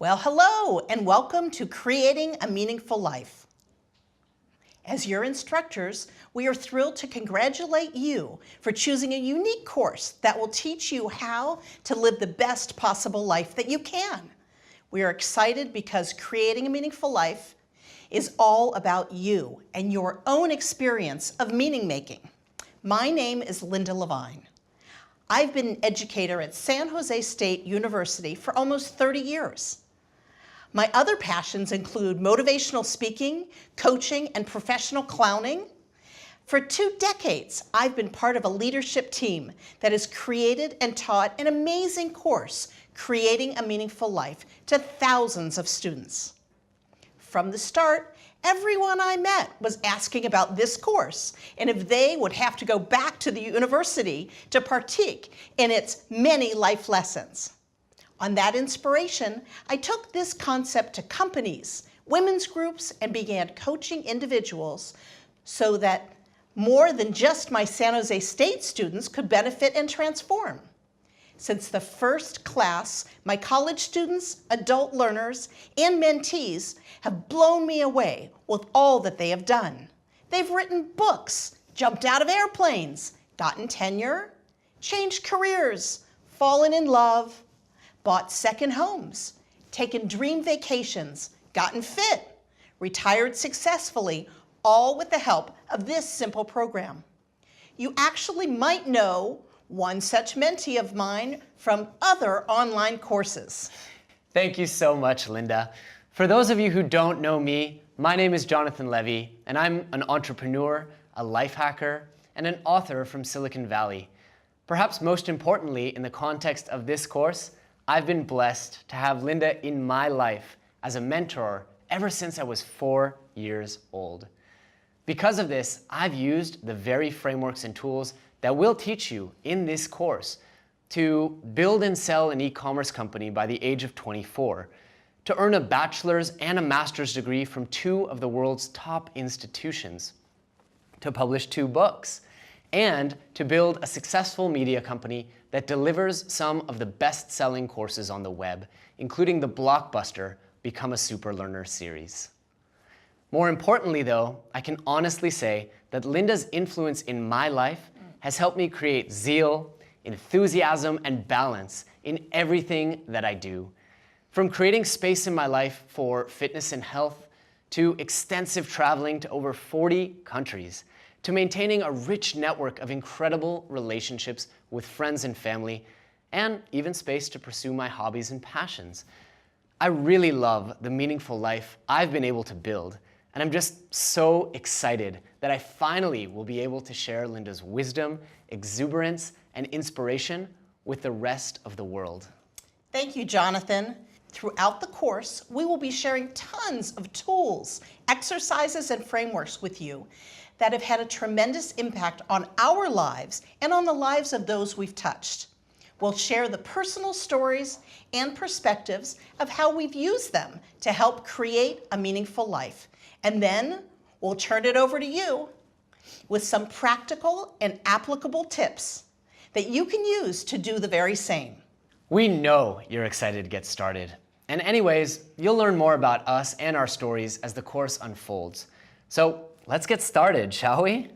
Well, hello, and welcome to Creating a Meaningful Life. As your instructors, we are thrilled to congratulate you for choosing a unique course that will teach you how to live the best possible life that you can. We are excited because creating a meaningful life is all about you and your own experience of meaning making. My name is Linda Levine. I've been an educator at San Jose State University for almost 30 years. My other passions include motivational speaking, coaching, and professional clowning. For 2 decades, I've been part of a leadership team that has created and taught an amazing course, Creating a Meaningful Life, to thousands of students. From the start, everyone I met was asking about this course and if they would have to go back to the university to partake in its many life lessons. On that inspiration, I took this concept to companies, women's groups, and began coaching individuals so that more than just my San Jose State students could benefit and transform. Since the first class, my college students, adult learners, and mentees have blown me away with all that they have done. They've written books, jumped out of airplanes, gotten tenure, changed careers, fallen in love, bought second homes, taken dream vacations, gotten fit, retired successfully, all with the help of this simple program. You actually might know one such mentee of mine from other online courses. Thank you so much, Linda. For those of you who don't know me, my name is Jonathan Levy, and I'm an entrepreneur, a life hacker, and an author from Silicon Valley. Perhaps most importantly, in the context of this course, I've been blessed to have Linda in my life as a mentor ever since I was 4 years old. Because of this, I've used the very frameworks and tools that we'll teach you in this course to build and sell an e-commerce company by the age of 24, to earn a bachelor's and a master's degree from 2 of the world's top institutions, to publish 2 books, and to build a successful media company that delivers some of the best-selling courses on the web, including the blockbuster Become a Super Learner series. More importantly, though, I can honestly say that Linda's influence in my life has helped me create zeal, enthusiasm, and balance in everything that I do. From creating space in my life for fitness and health, to extensive traveling to over 40 countries, to maintaining a rich network of incredible relationships with friends and family, and even space to pursue my hobbies and passions. I really love the meaningful life I've been able to build, and I'm just so excited that I finally will be able to share Linda's wisdom, exuberance, and inspiration with the rest of the world. Thank you, Jonathan. Throughout the course, we will be sharing tons of tools, exercises, and frameworks with you that have had a tremendous impact on our lives and on the lives of those we've touched. We'll share the personal stories and perspectives of how we've used them to help create a meaningful life. And then we'll turn it over to you with some practical and applicable tips that you can use to do the very same. We know you're excited to get started. And anyways, you'll learn more about us and our stories as the course unfolds. So let's get started, shall we?